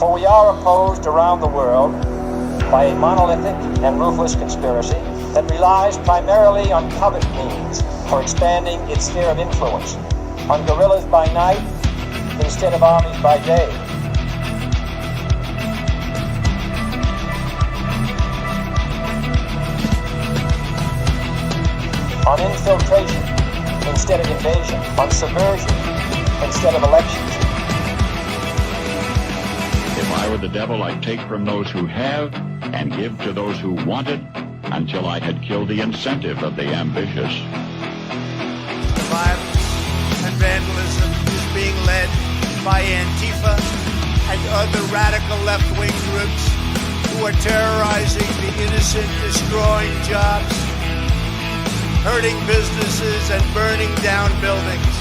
For we are opposed around the world by a monolithic and ruthless conspiracy that relies primarily on covert means for expanding its sphere of influence, on guerrillas by night instead of armies by day. On infiltration instead of invasion, on subversion instead of elections. If I were the devil, I'd take from those who have and give to those who wanted until I had killed the incentive of the ambitious. Violence and vandalism is being led by Antifa and other radical left-wing groups who are terrorizing the innocent, destroying jobs, hurting businesses, and burning down buildings.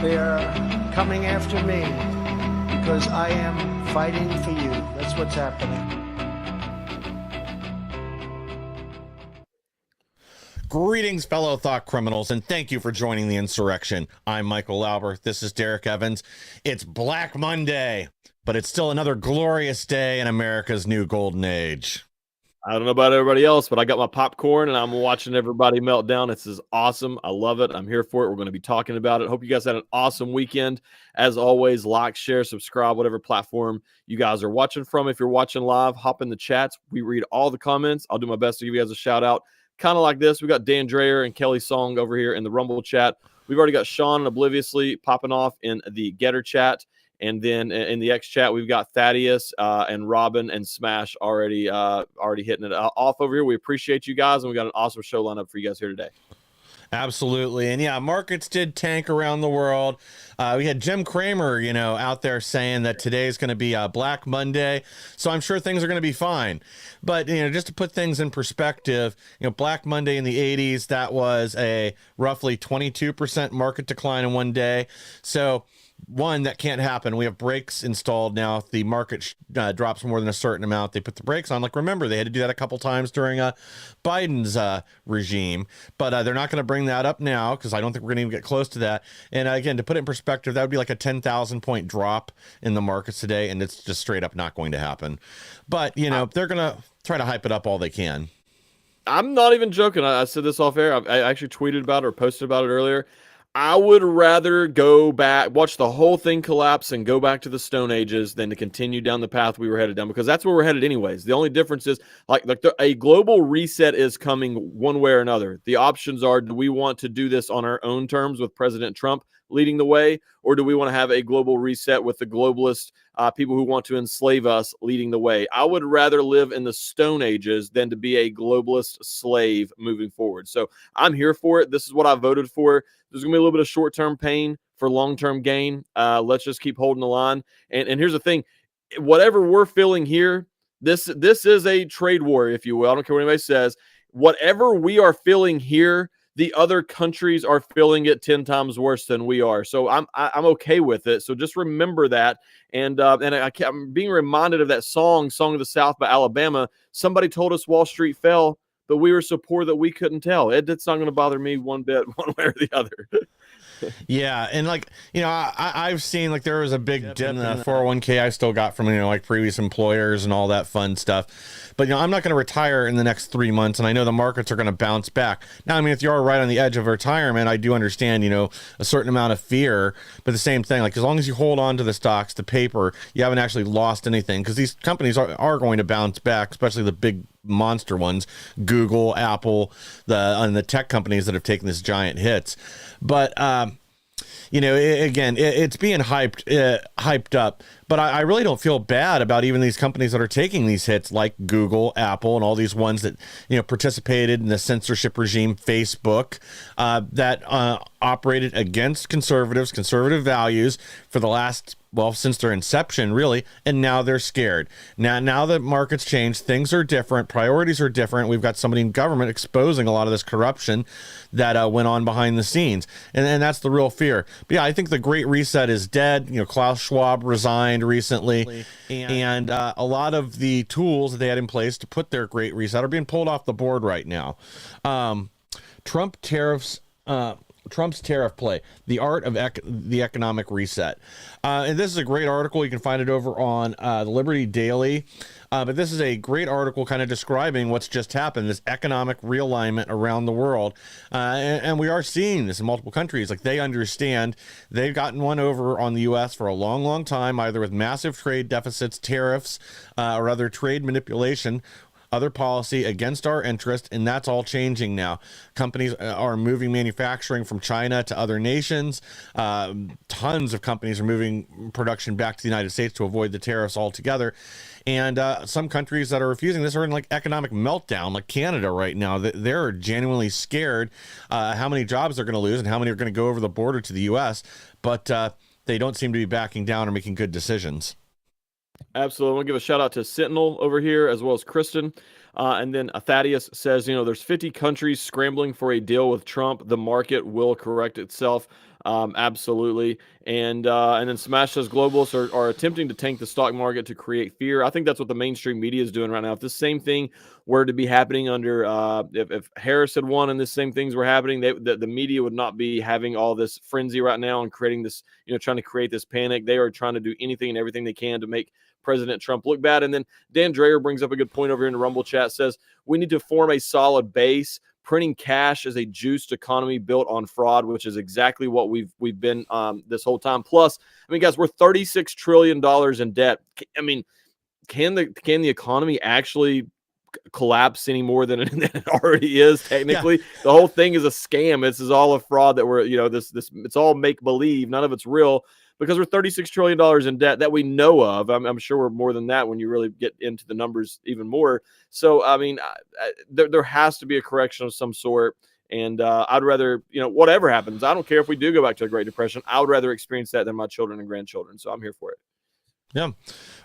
They are coming after me because I am fighting for you. That's what's happening. Greetings, fellow thought criminals, and thank you for joining the insurrection. I'm Michael Albert. This is Derek Evans. It's Black Monday, but it's still another glorious day in America's new golden age. I don't know about everybody else, but I got my popcorn and I'm watching everybody melt down. This is awesome. I love it. I'm here for it. We're going to be talking about it. Hope you guys had an awesome weekend. As always, like, share, subscribe, whatever platform you guys are watching from. If you're watching live, hop in the chats. We read all the comments. I'll do my best to give you guys a shout out. Kind of like this. We got Dan Dreyer and Kelly Song over here in the Rumble chat. We've already got Sean Obliviously popping off in the Getter chat. And then in the X chat, we've got Thaddeus and Robin and Smash already hitting it off over here. We appreciate you guys, and we got an awesome show lineup for you guys here today. Absolutely. And yeah, markets did tank around the world. We had Jim Cramer, out there saying that today is going to be Black Monday. So I'm sure things are going to be fine. But, just to put things in perspective, Black Monday in the 80s, that was a roughly 22% market decline in one day. So one, that can't happen. We have brakes installed now. If the market drops more than a certain amount, they put the brakes on. Like, remember, they had to do that a couple times during Biden's regime, but they're not going to bring that up now because I don't think we're going to even get close to that. And again, to put it in perspective, that would be like a 10,000 point drop in the markets today, and it's just straight up not going to happen. But, they're going to try to hype it up all they can. I'm not even joking. I said this off air. I actually tweeted about it or posted about it earlier. I would rather go back, watch the whole thing collapse and go back to the Stone Ages than to continue down the path we were headed down, because that's where we're headed anyways. The only difference is a global reset is coming one way or another. The options are, do we want to do this on our own terms with President Trump leading the way, or do we want to have a global reset with the globalist people who want to enslave us leading the way? I would rather live in the Stone Ages than to be a globalist slave moving forward. So I'm here for it. This is what I voted for. There's going to be a little bit of short-term pain for long-term gain. Let's just keep holding the line. And here's the thing. Whatever we're feeling here, this is a trade war, if you will. I don't care what anybody says. Whatever we are feeling here, the other countries are feeling it 10 times worse than we are. So I'm okay with it. So just remember that. And I'm being reminded of that Song of the South by Alabama. Somebody told us Wall Street fell, but we were so poor that we couldn't tell. It's not going to bother me one bit, one way or the other. Yeah, and I've seen there was a big dip in the 401k I still got from previous employers and all that fun stuff. But I'm not going to retire in the next 3 months, and I know the markets are going to bounce back. Now, if you are right on the edge of retirement, I do understand a certain amount of fear. But the same thing, as long as you hold on to the stocks, the paper, you haven't actually lost anything, because these companies are going to bounce back, especially the big monster ones, Google, Apple, and the tech companies that have taken this giant hits. But it's being hyped hyped up, but I really don't feel bad about even these companies that are taking these hits, like Google, Apple, and all these ones that participated in the censorship regime. Facebook, that operated against conservative values for the last, well, since their inception, really, and now they're scared. Now that markets change, things are different, priorities are different. We've got somebody in government exposing a lot of this corruption that went on behind the scenes, and that's the real fear. But yeah, I think the Great Reset is dead. Klaus Schwab resigned recently, and a lot of the tools that they had in place to put their Great Reset are being pulled off the board right now. Trump's tariff play, the art of the economic reset. And this is a great article. You can find it over on the Liberty Daily. But this is a great article kind of describing what's just happened, this economic realignment around the world. And we are seeing this in multiple countries. Like, they understand they've gotten one over on the U.S. for a long, long time, either with massive trade deficits, tariffs, or other trade manipulation, other policy against our interest, and that's all changing now. Companies are moving manufacturing from China to other nations. Tons of companies are moving production back to the United States to avoid the tariffs altogether. And some countries that are refusing this are in like economic meltdown, like Canada right now. They're genuinely scared how many jobs they're going to lose and how many are going to go over the border to the U.S., but they don't seem to be backing down or making good decisions. Absolutely. I want to give a shout out to Sentinel over here, as well as Kristen. And then Thaddeus says, there's 50 countries scrambling for a deal with Trump. The market will correct itself. Absolutely. And then Smash says globalists are attempting to tank the stock market to create fear. I think that's what the mainstream media is doing right now. If this same thing were to be happening under, if Harris had won and the same things were happening, the media would not be having all this frenzy right now and creating this, trying to create this panic. They are trying to do anything and everything they can to make President Trump look bad. And then Dan Dreyer brings up a good point over here in the Rumble chat, says we need to form a solid base. Printing cash is a juiced economy built on fraud, which is exactly what we've been this whole time. Plus, guys, we're $36 trillion in debt. Can the economy actually collapse any more than it already is? Technically, The whole thing is a scam. This is all a fraud that we're, this it's all make believe. None of it's real, because we're $36 trillion in debt that we know of. I'm sure we're more than that when you really get into the numbers even more. So, there has to be a correction of some sort. And I'd rather, whatever happens, I don't care if we do go back to the Great Depression. I would rather experience that than my children and grandchildren. So I'm here for it. Yeah.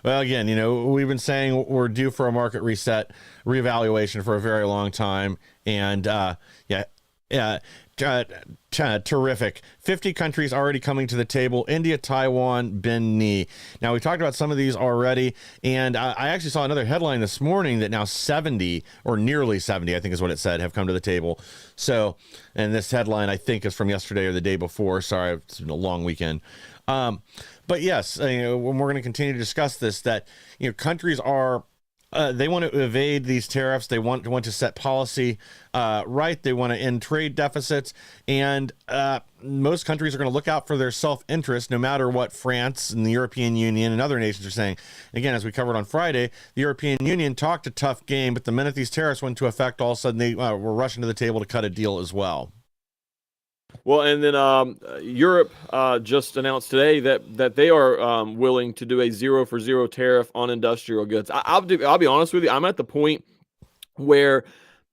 Well, again, we've been saying we're due for a market reset, reevaluation for a very long time. And terrific. 50 countries already coming to the table: India, Taiwan, Benin. Now, we talked about some of these already, and I actually saw another headline this morning that now 70, or nearly 70, I think is what it said, have come to the table. So, and this headline, I think, is from yesterday or the day before. Sorry, it's been a long weekend. But yes, when we're going to continue to discuss this, that countries are they want to evade these tariffs. They want to set policy right. They want to end trade deficits, and most countries are going to look out for their self-interest, no matter what France and the European Union and other nations are saying. Again, as we covered on Friday, the European Union talked a tough game, but the minute these tariffs went into effect, all of a sudden they were rushing to the table to cut a deal as well. Well, and then Europe just announced today that they are willing to do a 0-for-0 tariff on industrial goods. I'll be honest with you. I'm at the point where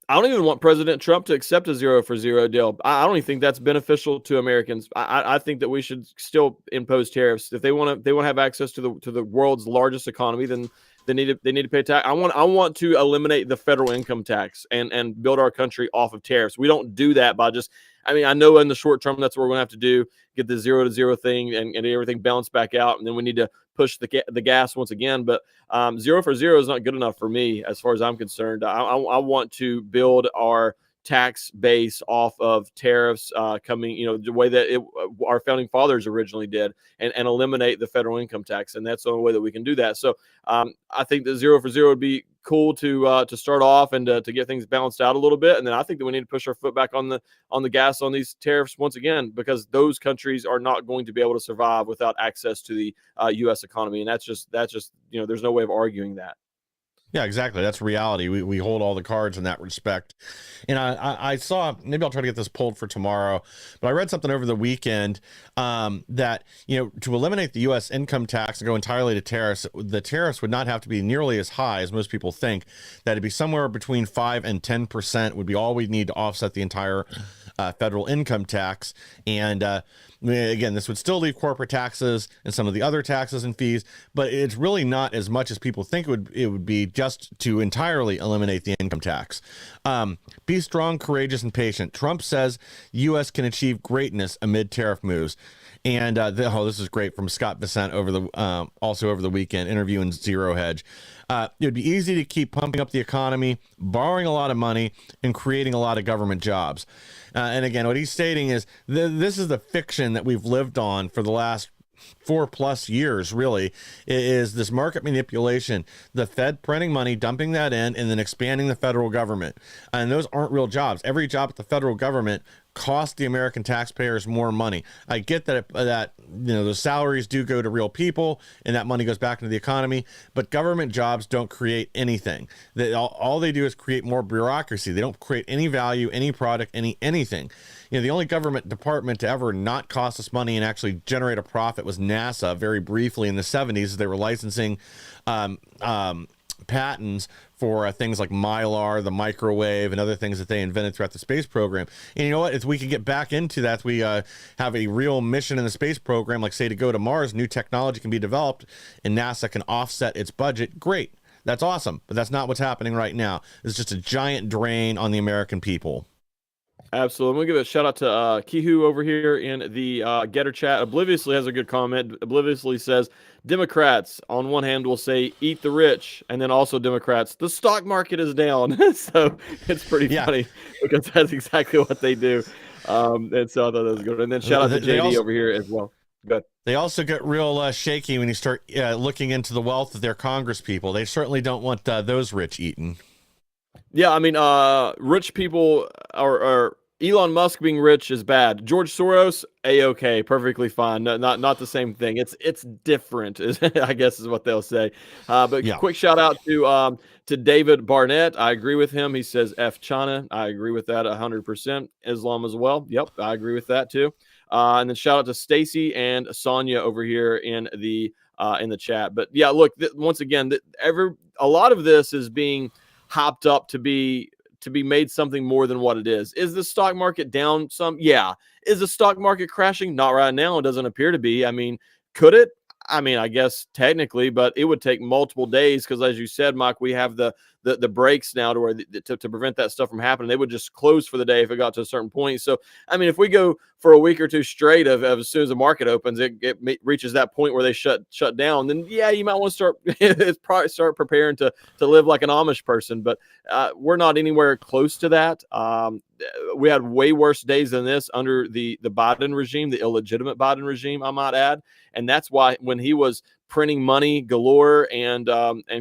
I don't even want President Trump to accept a 0-for-0 deal. I don't even think that's beneficial to Americans. I think that we should still impose tariffs. If they want to have access to the world's largest economy, then they need to pay tax. I want to eliminate the federal income tax and build our country off of tariffs. We don't do that by just. I know in the short term that's what we're going to have to do, get the 0-to-0 thing and everything balanced back out, and then we need to push the gas once again. But 0-for-0 is not good enough for me as far as I'm concerned. I want to build our tax base off of tariffs coming, the way that our founding fathers originally did, and eliminate the federal income tax. And that's the only way that we can do that. So I think the 0-for-0 would be cool to start off and to get things balanced out a little bit. And then I think that we need to push our foot back on the gas on these tariffs once again, because those countries are not going to be able to survive without access to the U.S. economy. And that's just there's no way of arguing that. Yeah, exactly. That's reality. We hold all the cards in that respect. And I saw, maybe I'll try to get this pulled for tomorrow, but I read something over the weekend that, to eliminate the U.S. income tax and go entirely to tariffs, the tariffs would not have to be nearly as high as most people think. That it'd be somewhere between 5 and 10% would be all we'd need to offset the entire federal income tax. And again, this would still leave corporate taxes and some of the other taxes and fees, but it's really not as much as people think it would be just to entirely eliminate the income tax. Be strong, courageous, and patient. Trump says U.S. can achieve greatness amid tariff moves. And this is great from Scott Bessent also over the weekend, interviewing Zero Hedge. It would be easy to keep pumping up the economy, borrowing a lot of money, and creating a lot of government jobs. And again, what he's stating is this is the fiction that we've lived on for the last 4+ years, really, is this market manipulation, the Fed printing money, dumping that in, and then expanding the federal government. And those aren't real jobs. Every job at the federal government cost the American taxpayers more money. I get that those salaries do go to real people and that money goes back into the economy, but government jobs don't create anything. All they do is create more bureaucracy. They don't create any value, any product, anything. The only government department to ever not cost us money and actually generate a profit was NASA, very briefly in the 70s. They were licensing patents for things like Mylar, the microwave, and other things that they invented throughout the space program. And you know what? If we could get back into that, we have a real mission in the space program, like say to go to Mars, new technology can be developed, and NASA can offset its budget. Great. That's awesome. But that's not what's happening right now. It's just a giant drain on the American people. Absolutely. I'm going to give a shout out to Kihu over here in the Getter chat. Obliviously has a good comment. Obliviously says, Democrats, on one hand, will say, eat the rich. And then also Democrats, the stock market is down. So it's pretty funny because that's exactly what they do. And so I thought that was good. And then shout out to JD over here as well. Good. They also get real shaky when you start looking into the wealth of their Congress people. They certainly don't want those rich eaten. Yeah, I mean, rich people or Elon Musk being rich is bad. George Soros, A-okay, perfectly fine. No, not the same thing. It's different, I guess is what they'll say. Quick shout out to David Barnett. I agree with him. He says F China. I agree with that 100%. Islam as well. Yep, I agree with that too. And then shout out to Stacy and Sonia over here in the chat. But yeah, look, once again, a lot of this is being hopped up to be made something more than what it is. Is the stock market down some? Yeah. Is the stock market crashing? Not right now. It doesn't appear to be. I mean, could it? I mean, I guess technically, but it would take multiple days because, as you said, Mike, we have the breaks now to where to prevent that stuff from happening. They would just close for the day if it got to a certain point. So, I mean, if we go for a week or two straight of as soon as the market opens, it reaches that point where they shut down, then yeah, you might want to start preparing to live like an Amish person. But we're not anywhere close to that. We had way worse days than this under the Biden regime, the illegitimate Biden regime, I might add. And that's why when he was printing money galore and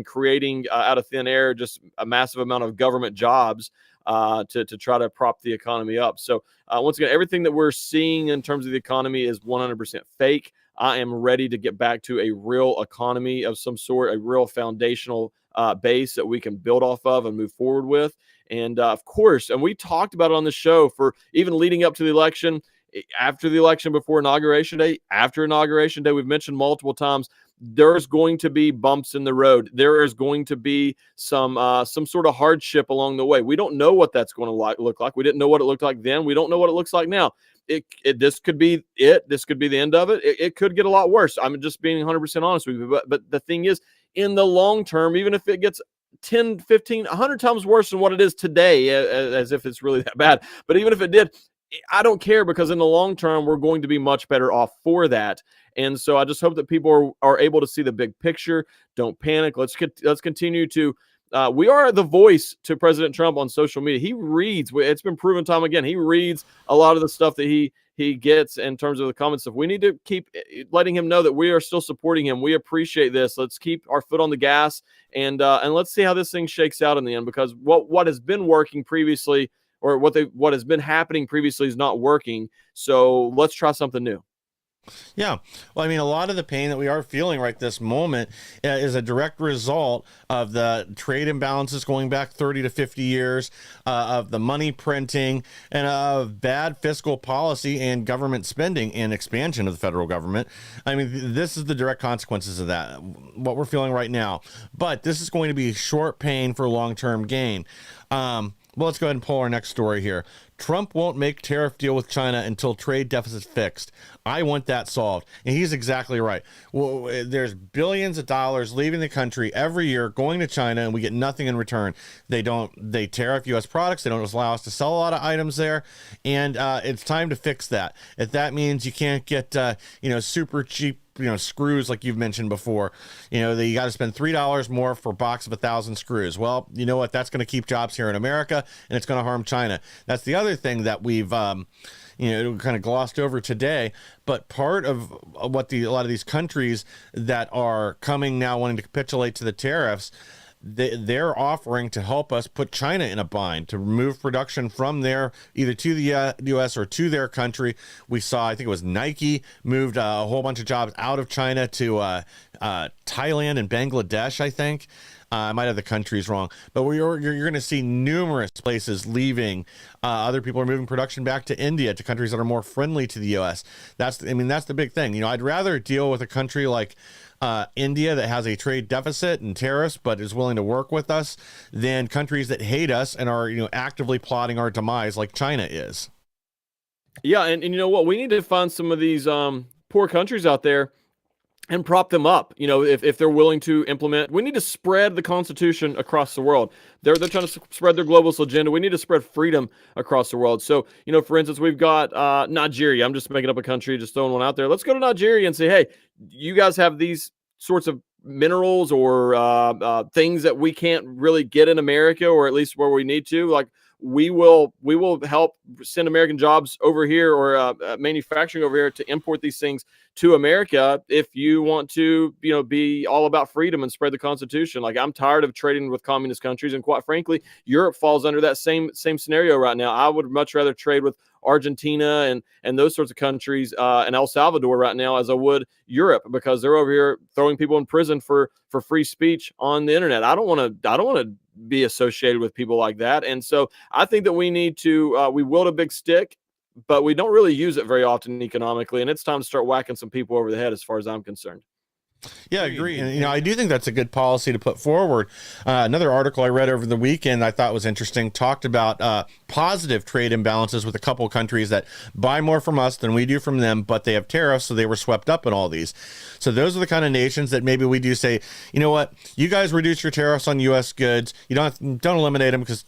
creating out of thin air just a massive amount of government jobs to try to prop the economy up. So once again, everything that we're seeing in terms of the economy is 100% fake. I am ready to get back to a real economy of some sort, a real foundational base that we can build off of and move forward with. And of course, and we talked about it on the show for even leading up to the election, after the election, before Inauguration Day, after Inauguration Day, we've mentioned multiple times, there's going to be bumps in the road. There is going to be some sort of hardship along the way. We don't know what that's going to look like. We didn't know what it looked like then. We don't know what it looks like now. This could be it. This could be the end of it. It could get a lot worse. I'm just being 100% honest with you. But the thing is, in the long term, even if it gets 10, 15, 100 times worse than what it is today, as if it's really that bad. But even if it did, I don't care, because in the long term, we're going to be much better off for that. And so I just hope that people are able to see the big picture. Don't panic. Let's continue to we are the voice to President Trump on social media. He reads. It's been proven time again. He reads a lot of the stuff that he gets in terms of the comments stuff. We need to keep letting him know that we are still supporting him. We appreciate this. Let's keep our foot on the gas and let's see how this thing shakes out in the end, because what has been working previously, or what has been happening previously, is not working. So let's try something new. Yeah. Well, I mean, a lot of the pain that we are feeling right this moment is a direct result of the trade imbalances going back 30 to 50 years, of the money printing, and of bad fiscal policy and government spending and expansion of the federal government. I mean, this is the direct consequences of that, what we're feeling right now. But this is going to be short pain for long-term gain. Well, let's go ahead and pull our next story here. Trump won't make tariff deal with China until trade deficit fixed. I want that solved. And he's exactly right. Well, there's billions of dollars leaving the country every year going to China, and we get nothing in return. They tariff U.S. products. They don't allow us to sell a lot of items there. And it's time to fix that. If that means you can't get, super cheap screws like you've mentioned before, you got to spend $3 more for a box of 1,000 screws. Well, you know what? That's going to keep jobs here in America, and it's going to harm China. That's the other thing that we've kind of glossed over today. But part of what a lot of these countries that are coming now wanting to capitulate to the tariffs, they're offering to help us put China in a bind, to remove production from there, either to the U.S. or to their country. We saw, I think it was Nike, moved a whole bunch of jobs out of China to Thailand and Bangladesh, I think. I might have the countries wrong, but you're going to see numerous places leaving. Other people are moving production back to India, to countries that are more friendly to the U.S. That's the big thing. I'd rather deal with a country like India that has a trade deficit and tariffs, but is willing to work with us, than countries that hate us and are actively plotting our demise, like China is. Yeah, and you know what? We need to find some of these poor countries out there and prop them up. If they're willing to implement, we need to spread the Constitution across the world. They're trying to spread their globalist agenda. We need to spread freedom across the world. So, for instance, we've got Nigeria. I'm just making up a country, just throwing one out there. Let's go to Nigeria and say, hey, you guys have these sorts of minerals or things that we can't really get in America, or at least where we need to. Like, we will help send American jobs over here, or manufacturing over here, to import these things to America, if you want to, be all about freedom and spread the Constitution. Like, I'm tired of trading with communist countries, and quite frankly, Europe falls under that same scenario right now. I would much rather trade with Argentina and those sorts of countries, and El Salvador right now, as I would Europe, because they're over here throwing people in prison for free speech on the internet. I don't want to be associated with people like that. And so I think that we need to we wield a big stick, but we don't really use it very often economically, and it's time to start whacking some people over the head, as far as I'm concerned. Yeah, I agree. And, I do think that's a good policy to put forward. Another article I read over the weekend I thought was interesting talked about positive trade imbalances with a couple of countries that buy more from us than we do from them, but they have tariffs, so they were swept up in all these. So those are the kind of nations that maybe we do say, you know what, you guys reduce your tariffs on U.S. goods. You don't eliminate them, because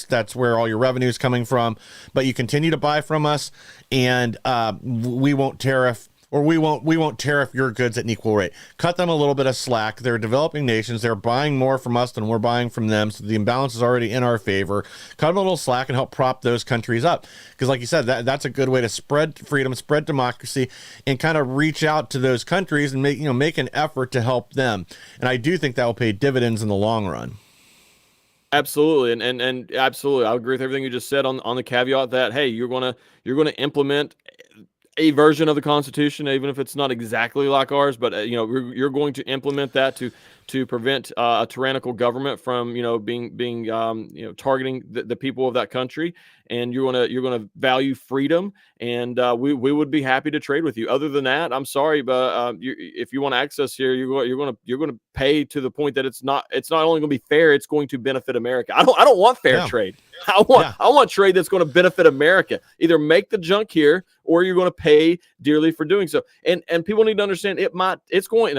that's where all your revenue is coming from, but you continue to buy from us, and we won't tariff. Or we won't tariff your goods at an equal rate. Cut them a little bit of slack. They're developing nations. They're buying more from us than we're buying from them. So the imbalance is already in our favor. Cut them a little slack and help prop those countries up. Because like you said, that's a good way to spread freedom, spread democracy, and kind of reach out to those countries and make an effort to help them. And I do think that will pay dividends in the long run. Absolutely, and absolutely, I agree with everything you just said on the caveat that, hey, you're gonna implement a version of the Constitution, even if it's not exactly like ours, but you're going to implement that to prevent a tyrannical government from being targeting the people of that country, and you're gonna value freedom, and we would be happy to trade with you. Other than that, I'm sorry, but if you want access here, you're gonna pay to the point that it's not only gonna be fair, it's going to benefit America. I don't want fair trade. I want trade that's going to benefit America. Either make the junk here, or you're going to pay dearly for doing so. And people need to understand it's going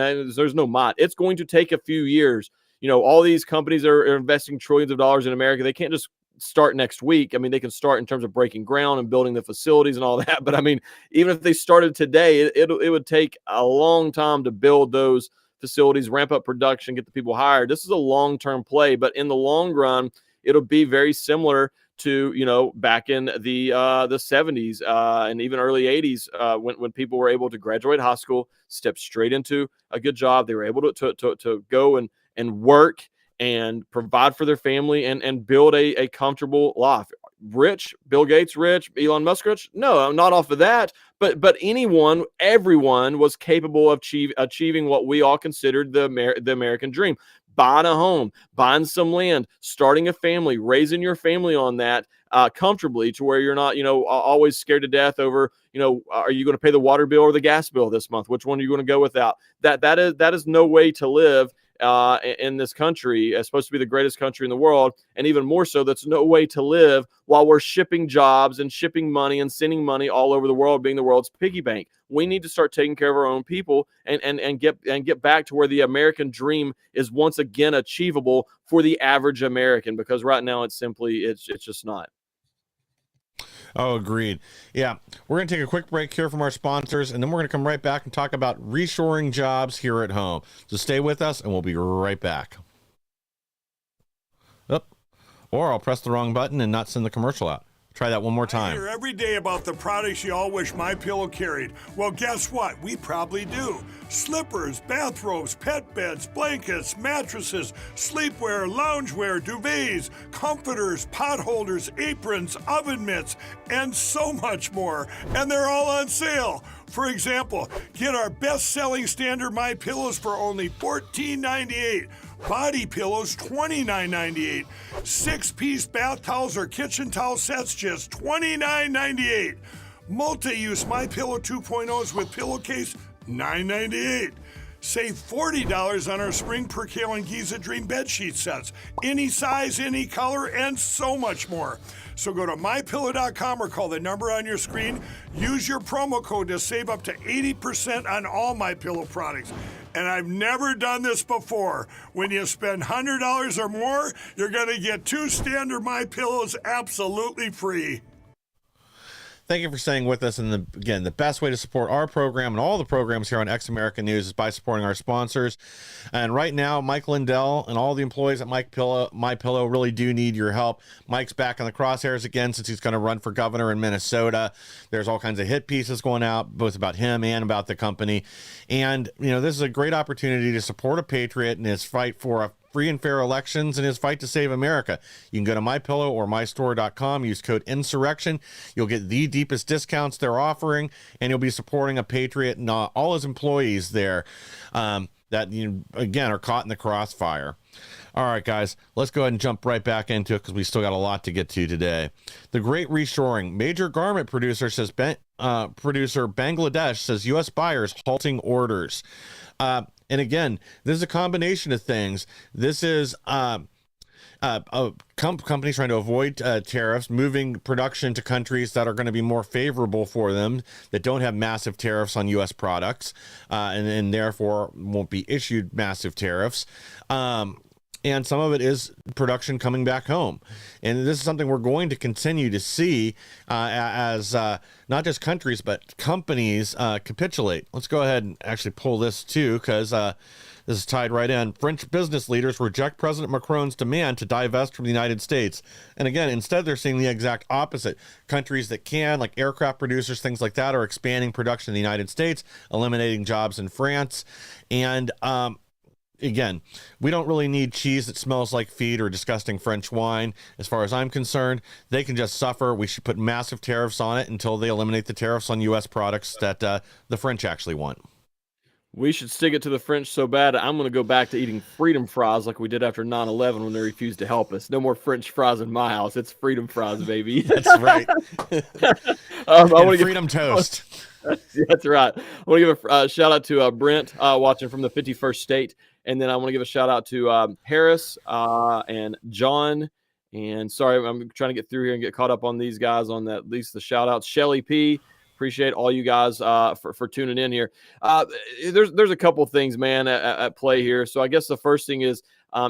to take a few years. All these companies are investing trillions of dollars in America. They can't just start next week. I mean, they can start in terms of breaking ground and building the facilities and all that. But I mean, even if they started today, it would take a long time to build those facilities, ramp up production, get the people hired. This is a long-term play, but in the long run, it'll be very similar to back in the 70s and even early 80s when people were able to graduate high school, step straight into a good job. They were able to go and work and provide for their family and build a comfortable life. rich? Bill Gates rich? Elon Musk rich? No, not off of that. But everyone was capable of achieving what we all considered the American dream: buying a home, buying some land, starting a family, raising your family on that comfortably, to where you're not, always scared to death over, are you going to pay the water bill or the gas bill this month? Which one are you going to go without? That is no way to live in this country. It's supposed to be the greatest country in the world, and even more so, that's no way to live while we're shipping jobs and shipping money and sending money all over the world, being the world's piggy bank. We need to start taking care of our own people and get back to where the American dream is once again achievable for the average American, because right now it's just not. Oh, agreed. Yeah, we're going to take a quick break here from our sponsors, and then we're going to come right back and talk about reshoring jobs here at home. So stay with us, and we'll be right back. Or I'll press the wrong button and not send the commercial out. Try that one more time. I hear every day about the products you all wish MyPillow carried. Well, guess what? We probably do. Slippers, bathrobes, pet beds, blankets, mattresses, sleepwear, loungewear, duvets, comforters, pot holders, aprons, oven mitts, and so much more. And they're all on sale. For example, get our best-selling standard MyPillows for only $14.98. Body pillows, $29.98. 6-piece bath towels or kitchen towel sets, just $29.98. Multi-use MyPillow 2.0s with pillowcase, $9.98. Save $40 on our Spring Percale and Giza Dream bedsheet sets. Any size, any color, and so much more. So go to MyPillow.com or call the number on your screen. Use your promo code to save up to 80% on all MyPillow products. And I've never done this before. When you spend $100 or more, you're going to get 2 standard MyPillows absolutely free. Thank you for staying with us. And again, the best way to support our program and all the programs here on X American News is by supporting our sponsors. And right now, Mike Lindell and all the employees at MyPillow really do need your help. Mike's back in the crosshairs again since he's going to run for governor in Minnesota. There's all kinds of hit pieces going out, both about him and about the company. And, this is a great opportunity to support a patriot in his fight for a free and fair elections in his fight to save America. You can go to MyPillow or mystore.com, use code INSURRECTION. You'll get the deepest discounts they're offering, and you'll be supporting a patriot and all his employees there that, again, are caught in the crossfire. All right, guys, let's go ahead and jump right back into it because we still got a lot to get to today. The great reshoring. Major garment producer says Bangladesh says U.S. buyers halting orders. And again, this is a combination of things. This is companies trying to avoid tariffs, moving production to countries that are going to be more favorable for them, that don't have massive tariffs on U.S. products, and therefore won't be issued massive tariffs. And some of it is production coming back home. And this is something we're going to continue to see as not just countries, but companies capitulate. Let's go ahead and actually pull this too, because this is tied right in. French business leaders reject President Macron's demand to divest from the United States. And again, instead, they're seeing the exact opposite. Countries that can, like aircraft producers, things like that, are expanding production in the United States, eliminating jobs in France. And again, we don't really need cheese that smells like feet or disgusting French wine. As far as I'm concerned, they can just suffer. We should put massive tariffs on it until they eliminate the tariffs on U.S. products that the French actually want. We should stick it to the French so bad, I'm going to go back to eating freedom fries like we did after 9/11 when they refused to help us. No more French fries in my house. It's freedom fries, baby. That's right. I want to freedom toast. That's right. I want to give a shout out to Brent watching from the 51st state. And then I want to give a shout out to Harris and John. And sorry, I'm trying to get through here and get caught up on these guys on that, at least the shout outs. Shelly P. Appreciate all you guys for tuning in here. There's a couple things, man, at play here. So I guess the first thing is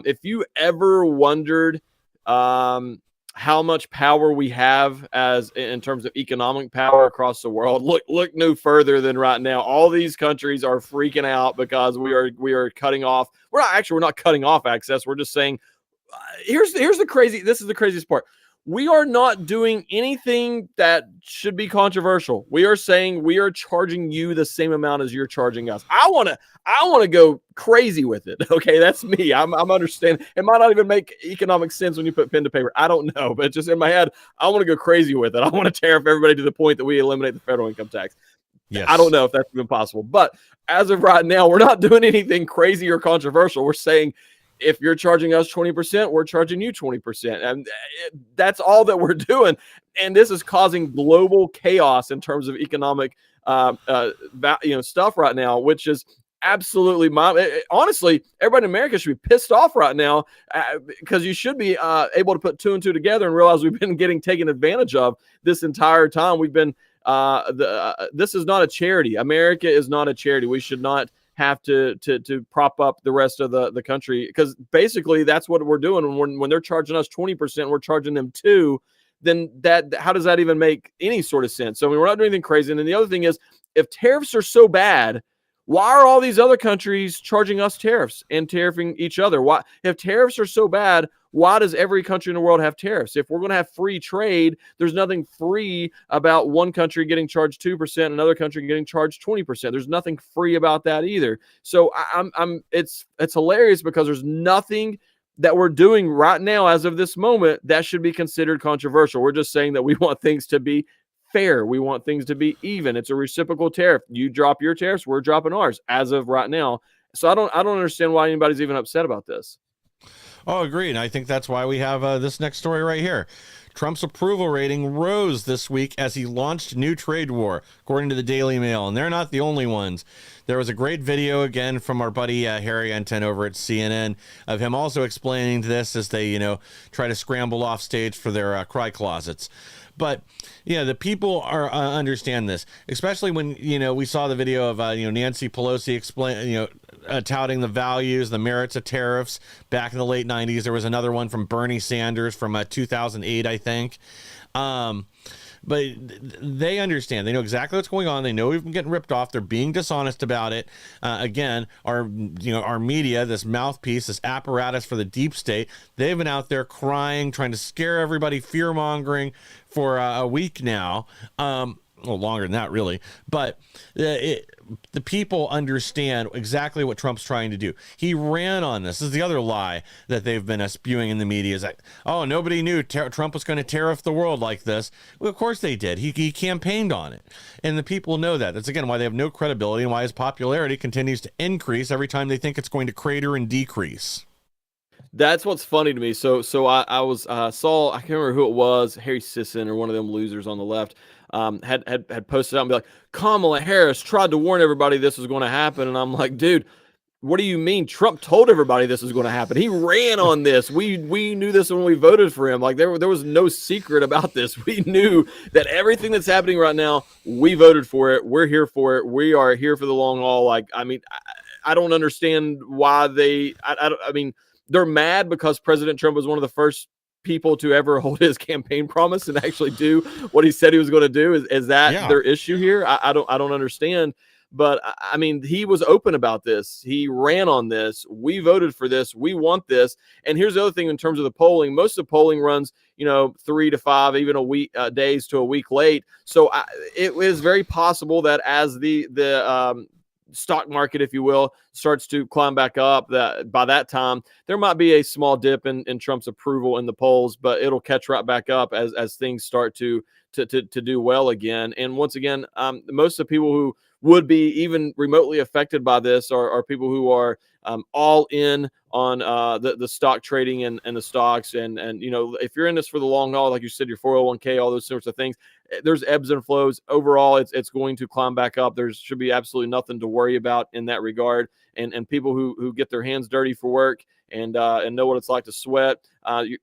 if you ever wondered how much power we have as in terms of economic power across the world, look no further than right now. All these countries are freaking out because we are cutting off. We're not cutting off access. We're just saying, here's the crazy. This is the craziest part. we are not doing anything that should be controversial. We are saying we are charging you the same amount as you're charging us. I want to go crazy with it. Okay, that's me. I'm understanding. It might not even make economic sense when you put pen to paper. I don't know, but just in my head, I want to go crazy with it. I want to tariff everybody to the point that we eliminate the federal income tax. Yes. I don't know if that's even possible, but as of right now, we're not doing anything crazy or controversial. We're saying if you're charging us 20%, we're charging you 20%. And that's all that we're doing. And this is causing global chaos in terms of economic stuff right now, which is absolutely honestly, everybody in America should be pissed off right now because you should be able to put two and two together and realize we've been getting taken advantage of this entire time. We've been this is not a charity. America is not a charity. We should not have to prop up the rest of the country, because basically that's what we're doing. When they're charging us 20%, we're charging them 2%. Then how does that even make any sort of sense? So I mean, we're not doing anything crazy. And then the other thing is, if tariffs are so bad, why are all these other countries charging us tariffs and tariffing each other? Why, if tariffs are so bad, why does every country in the world have tariffs? If we're going to have free trade, there's nothing free about one country getting charged 2%, another country getting charged 20%. There's nothing free about that either. So it's hilarious because there's nothing that we're doing right now as of this moment that should be considered controversial. We're just saying that we want things to be fair. We want things to be even. It's a reciprocal tariff. You drop your tariffs, we're dropping ours as of right now. So I don't understand why anybody's even upset about this. Oh, agreed. And I think that's why we have this next story right here. Trump's approval rating rose this week as he launched new trade war, according to the Daily Mail. And they're not the only ones. There was a great video again from our buddy Harry Enten over at CNN of him also explaining this as they, try to scramble off stage for their cry closets. But the people are understand this, especially when we saw the video of Nancy Pelosi explain touting the values, the merits of tariffs back in the late 90s. There was another one from Bernie Sanders from 2008, I think. But they understand. They know exactly what's going on. They know we've been getting ripped off. They're being dishonest about it. Again, our media, this mouthpiece, this apparatus for the deep state, they've been out there crying, trying to scare everybody, fear-mongering for a week now. Well, longer than that, really. But the people understand exactly what Trump's trying to do. He ran on this. This is the other lie that they've been spewing in the media. Is like, oh, nobody knew Trump was going to tariff the world like this. Well, of course they did. He campaigned on it. And the people know that. That's, again, why they have no credibility and why his popularity continues to increase every time they think it's going to crater and decrease. That's what's funny to me. So I was saw, I can't remember who it was, Harry Sisson or one of them losers on the left, had posted out and be like, Kamala Harris tried to warn everybody this was going to happen. And I'm like, dude, what do you mean? Trump told everybody this was going to happen. He ran on this. We knew this when we voted for him. Like there was no secret about this. We knew that everything that's happening right now, we voted for it. We're here for it. We are here for the long haul. Like, I mean, I don't understand why I mean, they're mad because President Trump was one of the first people to ever hold his campaign promise and actually do what he said he was going to do. Is that their issue here? I don't understand. But I mean, he was open about this. He ran on this. We voted for this. We want this. And here's the other thing in terms of the polling. Most of the polling runs, 3 to 5, even a week, days to a week late. So it is very possible that as the stock market, if you will, starts to climb back up, that by that time there might be a small dip in Trump's approval in the polls, but it'll catch right back up as things start to do well again. And once again, most of the people who would be even remotely affected by this are people who are all in on the stock trading and the stocks. And if you're in this for the long haul, like you said, your 401k, all those sorts of things, there's ebbs and flows. Overall, it's going to climb back up. There should be absolutely nothing to worry about in that regard. And people who get their hands dirty for work and know what it's like to sweat,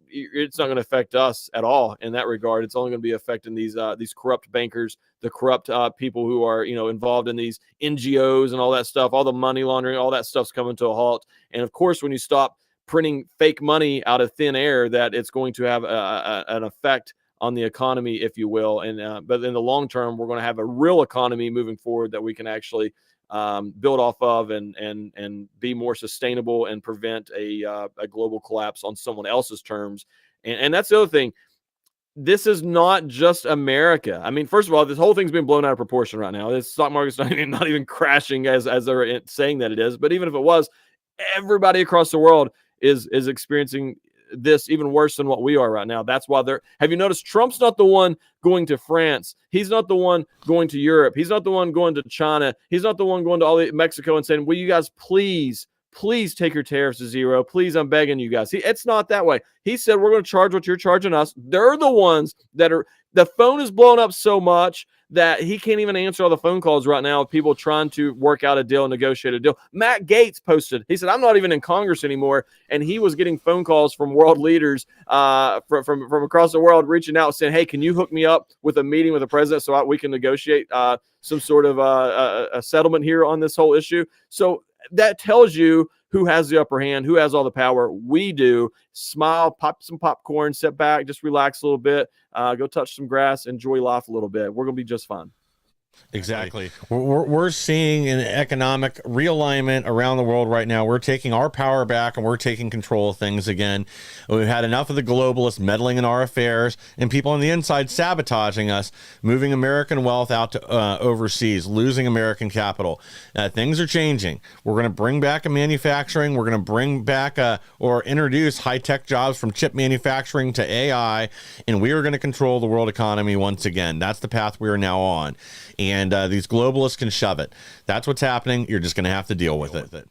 it's not going to affect us at all in that regard. It's only going to be affecting these corrupt bankers, the corrupt people who are involved in these NGOs and all that stuff. All the money laundering, all that stuff's coming to a halt. And of course, when you stop printing fake money out of thin air, that it's going to have an effect on the economy, if you will. And but in the long term, we're going to have a real economy moving forward that we can actually build off of and be more sustainable and prevent a global collapse on someone else's terms. And that's the other thing. this is not just America. I mean, first of all, this whole thing's been blown out of proportion right now. The stock market's not even crashing as they're saying that it is. But even if it was, everybody across the world is experiencing this even worse than what we are right now. That's why they're. Have you noticed Trump's not the one going to France? He's not the one going to Europe. He's not the one going to China. He's not the one going to all the Mexico and saying, "Will you guys please take your tariffs to zero? Please, I'm begging you guys." It's not that way. He said, we're going to charge what you're charging us. They're the ones that are. The phone is blown up so much that he can't even answer all the phone calls right now of people trying to work out a deal, negotiate a deal. Matt Gaetz posted, he said, I'm not even in Congress anymore. And he was getting phone calls from world leaders from across the world reaching out saying, hey, can you hook me up with a meeting with the president so we can negotiate some sort of a settlement here on this whole issue? So that tells you who has the upper hand, who has all the power. We do. Smile, pop some popcorn, sit back, just relax a little bit, go touch some grass, enjoy life a little bit. We're going to be just fine. Exactly. We're seeing an economic realignment around the world right now. We're taking our power back and we're taking control of things again. We've had enough of the globalists meddling in our affairs and people on the inside sabotaging us, moving American wealth out to overseas, losing American capital. Things are changing. We're going to bring back a manufacturing. We're going to bring back or introduce high-tech jobs from chip manufacturing to AI, and we are going to control the world economy once again. That's the path we are now on. And these globalists can shove it. That's what's happening. You're just going to have to deal with it.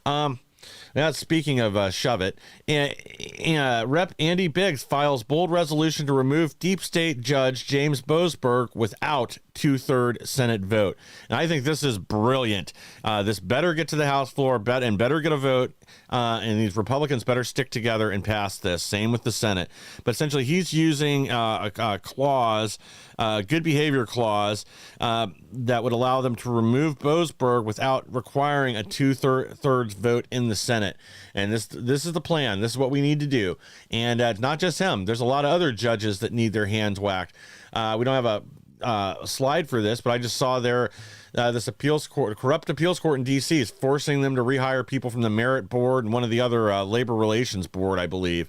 Now, speaking of shove it, Rep. Andy Biggs files bold resolution to remove deep state judge James Boasberg without 2/3 Senate vote. And I think this is brilliant. This better get to the House floor and better get a vote. And these Republicans better stick together and pass this. Same with the Senate. But essentially, he's using a clause, good behavior clause, that would allow them to remove Boasberg without requiring a 2/3 vote in the Senate. And this is the plan. This is what we need to do. And not just him. There's a lot of other judges that need their hands whacked. We don't have a slide for this, but I just saw this appeals court, corrupt appeals court in D.C. is forcing them to rehire people from the Merit Board and one of the other labor relations board, I believe.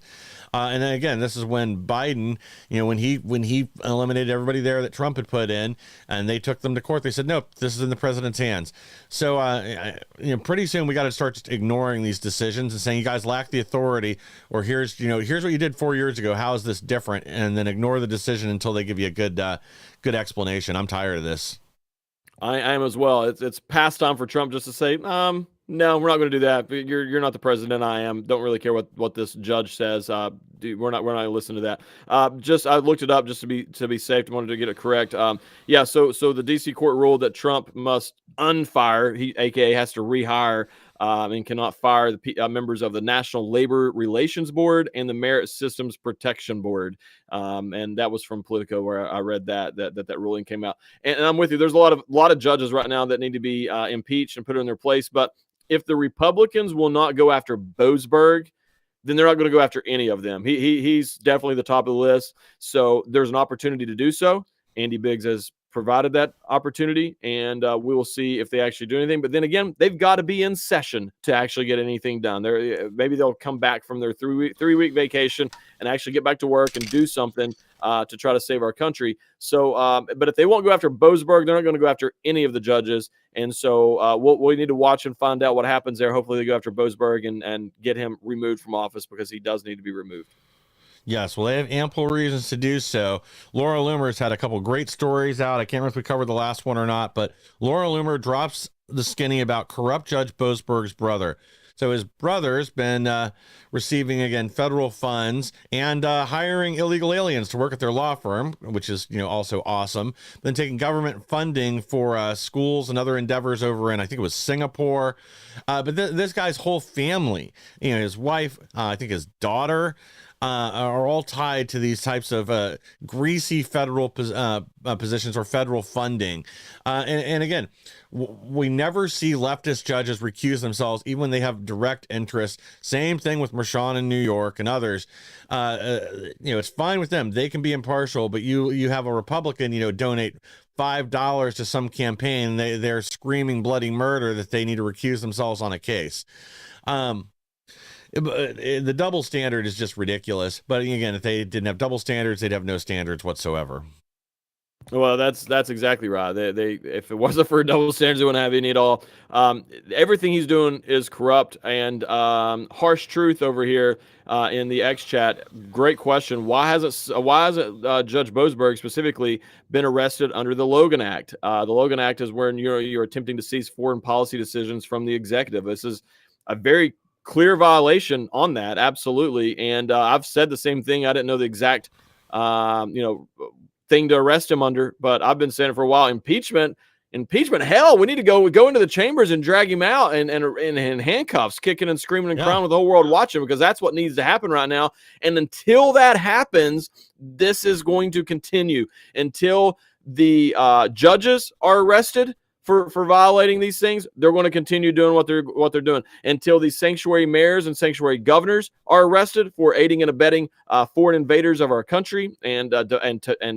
And then again, this is when Biden, when he eliminated everybody there that Trump had put in, and they took them to court. They said, nope, this is in the president's hands. So, pretty soon we got to start just ignoring these decisions and saying, you guys lack the authority, or here's what you did 4 years ago. How is this different? And then ignore the decision until they give you a good explanation. I'm tired of this. I am as well. It's past time for Trump just to say, no, we're not going to do that. You're not the president. I am. Don't really care what this judge says. We're not going to listen to that. I looked it up just to be safe. I wanted to get it correct. So the DC court ruled that Trump must unfire. AKA has to rehire. And cannot fire the members of the National Labor Relations Board and the Merit Systems Protection Board. And that was from Politico, where I read that ruling came out. And I'm with you. There's a lot of judges right now that need to be impeached and put in their place. But if the Republicans will not go after Boasberg, then they're not going to go after any of them. He's definitely the top of the list. So there's an opportunity to do so. Andy Biggs has provided that opportunity, and we will see if they actually do anything. But then again, they've got to be in session to actually get anything done. Maybe they'll come back from their three-week vacation and actually get back to work and do something to try to save our country. So, but if they won't go after Boasberg, they're not going to go after any of the judges. And so we'll need to watch and find out what happens there. Hopefully they go after Boasberg and get him removed from office, because he does need to be removed. Yes, well, they have ample reasons to do so. Laura Loomer's had a couple great stories out. I can't remember if we covered the last one or not, but Laura Loomer drops the skinny about corrupt Judge Boasberg's brother. So his brother's been receiving, again, federal funds and hiring illegal aliens to work at their law firm, which is, also awesome. Then taking government funding for schools and other endeavors over in, I think it was Singapore. But this guy's whole family, his wife, I think his daughter, are all tied to these types of greasy federal positions or federal funding. And again, we never see leftist judges recuse themselves, even when they have direct interest. Same thing with Merchan in New York and others. It's fine with them. They can be impartial, but you have a Republican, donate $5 to some campaign. They're screaming bloody murder that they need to recuse themselves on a case. The double standard is just ridiculous. But again, if they didn't have double standards, they'd have no standards whatsoever. Well, that's exactly right. They if it wasn't for double standards, they wouldn't have any at all. Everything he's doing is corrupt. And harsh truth over here in the X chat. Great question. Why hasn't Judge Boasberg specifically been arrested under the Logan Act? The Logan Act is when you're attempting to seize foreign policy decisions from the executive. This is a very clear violation on that. Absolutely. And I've said the same thing. I didn't know the exact thing to arrest him under, but I've been saying it for a while. Impeachment, hell, we need to go into the chambers and drag him out and in handcuffs, kicking and screaming and crying with the whole world watching, because that's what needs to happen right now. And until that happens, this is going to continue until the judges are arrested for violating these things. They're going to continue doing what they're doing until these sanctuary mayors and sanctuary governors are arrested for aiding and abetting foreign invaders of our country and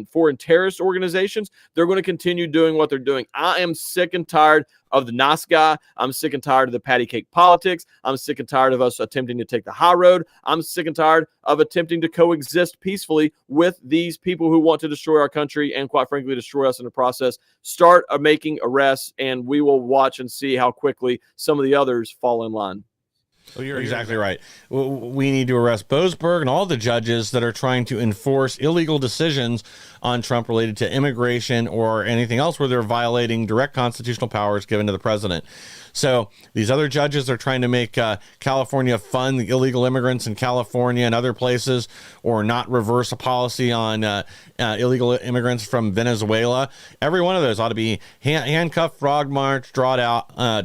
foreign terrorist organizations. They're going to continue doing what they're doing. I am sick and tired of the nice guy. I'm sick and tired of the patty cake politics. I'm sick and tired of us attempting to take the high road. I'm sick and tired of attempting to coexist peacefully with these people who want to destroy our country and, quite frankly, destroy us in the process. Start making arrests, and we will watch and see how quickly some of the others fall in line. Well, you're exactly right. We need to arrest Boasberg and all the judges that are trying to enforce illegal decisions on Trump related to immigration or anything else where they're violating direct constitutional powers given to the president. So these other judges are trying to make California fund the illegal immigrants in California and other places, or not reverse a policy on illegal immigrants from Venezuela. Every one of those ought to be handcuffed, frog marched, dragged out,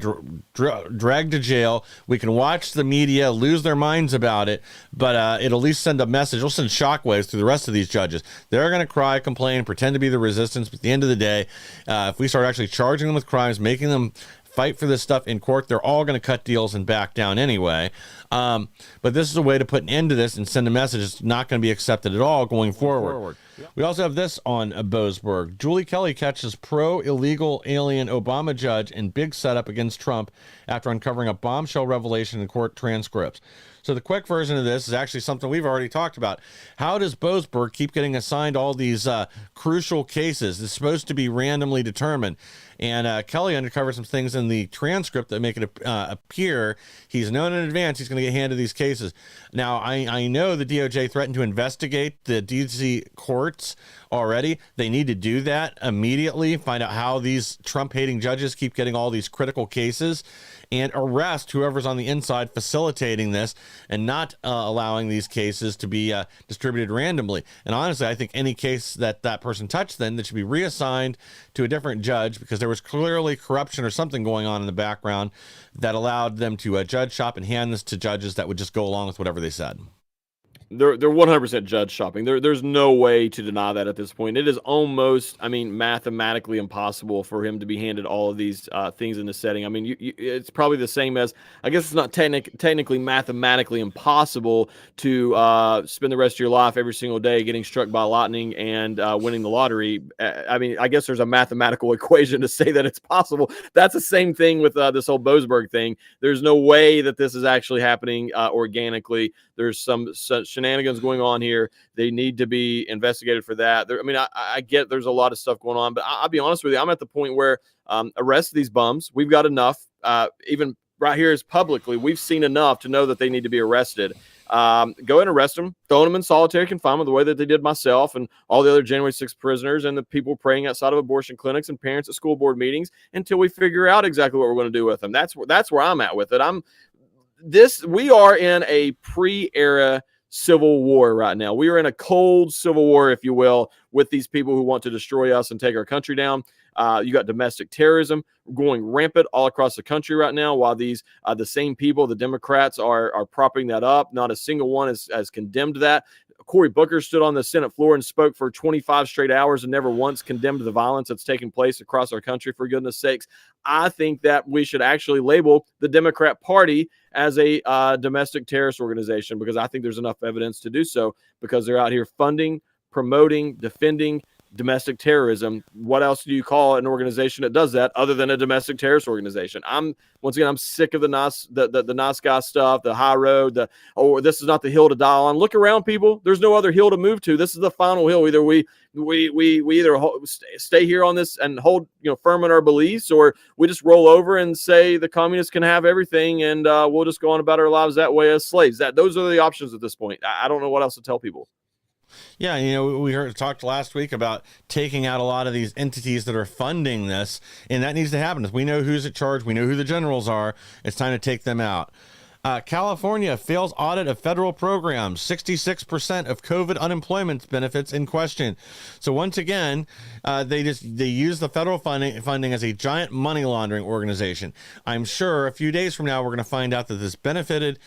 dragged to jail. We can watch the media lose their minds about it, but it'll at least send a message. It'll send shockwaves through the rest of these judges. They're going to cry, complain, pretend to be the resistance, but at the end of the day, if we start actually charging them with crimes, making them fight for this stuff in court, they're all going to cut deals and back down anyway. But this is a way to put an end to this and send a message it's not going to be accepted at all going forward. Yep. We also have this on Boasberg. Julie Kelly catches pro-illegal alien Obama judge in big setup against Trump after uncovering a bombshell revelation in court transcripts. So the quick version of this is actually something we've already talked about. How does Boasberg keep getting assigned all these crucial cases? It's supposed to be randomly determined. And Kelly uncovered some things in the transcript that make it appear he's known in advance he's going to get handed these cases. Now, I know the DOJ threatened to investigate the D.C. courts already. They need to do that immediately, find out how these Trump-hating judges keep getting all these critical cases, and arrest whoever's on the inside facilitating this and not allowing these cases to be distributed randomly. And honestly, I think any case that person touched then, that should be reassigned to a different judge, because there was clearly corruption or something going on in the background that allowed them to judge shop and hand this to judges that would just go along with whatever they said. They're 100% judge shopping. There's no way to deny that at this point. It is almost, mathematically impossible for him to be handed all of these things in the setting. It's probably the same as, I guess it's not technically mathematically impossible to spend the rest of your life every single day getting struck by lightning and winning the lottery. I guess there's a mathematical equation to say that it's possible. That's the same thing with this whole Boasberg thing. There's no way that this is actually happening organically. There's some shenanigans going on here. They need to be investigated for that. I get there's a lot of stuff going on, but I'll be honest with you. I'm at the point where arrest these bums. We've got enough. Even right here is publicly, we've seen enough to know that they need to be arrested. Go and arrest them, throw them in solitary confinement the way that they did myself and all the other January 6th prisoners and the people praying outside of abortion clinics and parents at school board meetings until we figure out exactly what we're going to do with them. That's where I'm at with it. We are in a pre-era civil war right now. We are in a cold civil war, if you will, with these people who want to destroy us and take our country down. You got domestic terrorism going rampant all across the country right now, while these the same people, the Democrats, are propping that up. Not a single one has condemned that. Cory Booker stood on the Senate floor and spoke for 25 straight hours and never once condemned the violence that's taking place across our country, for goodness sakes. I think that we should actually label the Democrat Party as a domestic terrorist organization, because I think there's enough evidence to do so, because they're out here funding, promoting, defending domestic terrorism. What else do you call an organization that does that other than a domestic terrorist organization? I'm sick of the NOSCA stuff, the high road, this is not the hill to die on. Look around, people. There's no other hill to move to. This is the final hill. Either we either stay here on this and hold firm in our beliefs, or we just roll over and say the communists can have everything, and we'll just go on about our lives that way as slaves. Those are the options at this point. I don't know what else to tell people. Yeah, we talked last week about taking out a lot of these entities that are funding this, and that needs to happen. We know who's in charge. We know who the generals are. It's time to take them out. California fails audit of federal programs. 66% of COVID unemployment benefits in question. So once again, they use the federal funding as a giant money laundering organization. I'm sure a few days from now we're going to find out that this benefited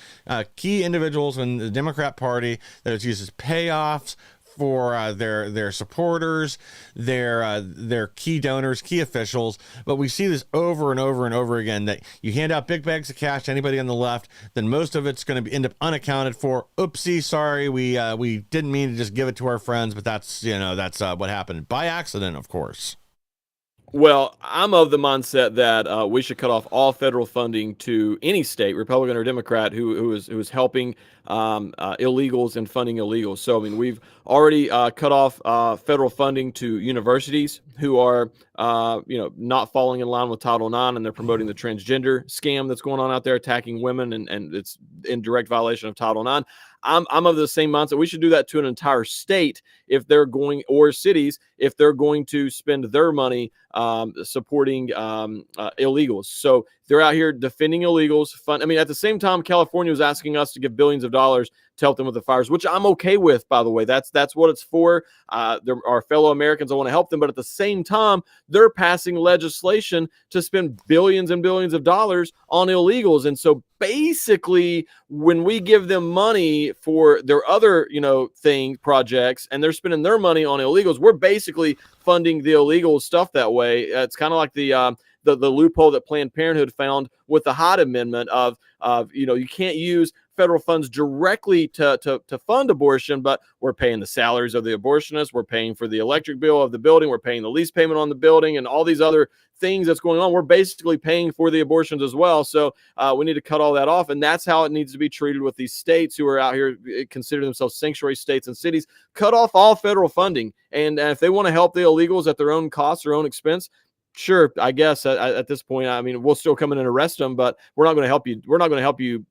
key individuals in the Democrat Party, that it's used as payoffs for their supporters, their key donors, key officials. But we see this over and over and over again, that you hand out big bags of cash to anybody on the left, then most of it's going to end up unaccounted for. Oopsie, sorry, we didn't mean to just give it to our friends, but that's what happened by accident, of course. Well, I'm of the mindset that we should cut off all federal funding to any state, Republican or Democrat, who is helping illegals and funding illegals. So, I mean, we've already cut off federal funding to universities who are, not falling in line with Title IX, and they're promoting the transgender scam that's going on out there, attacking women, and it's in direct violation of Title IX. I'm of the same mindset. We should do that to an entire state if they're going, or cities, if they're going to spend their money supporting illegals. So they're out here defending illegals. At the same time, California was asking us to give billions of dollars to help them with the fires, which I'm okay with, by the way. That's what it's for. They're our fellow Americans. I want to help them. But at the same time, they're passing legislation to spend billions and billions of dollars on illegals. And so basically, when we give them money for their other, projects, and they're spending their money on illegals, we're basically funding the illegal stuff that way. It's kind of like the loophole that Planned Parenthood found with the Hyde Amendment of you can't use federal funds directly to fund abortion, but we're paying the salaries of the abortionists, we're paying for the electric bill of the building, we're paying the lease payment on the building, and all these other things that's going on. We're basically paying for the abortions as well. So we need to cut all that off, and that's how it needs to be treated with these states who are out here consider themselves sanctuary states and cities. Cut off all federal funding, and if they want to help the illegals at their own cost, their own expense, sure, I guess at this point, we'll still come in and arrest them, but we're not going to help you. We're not going to help you,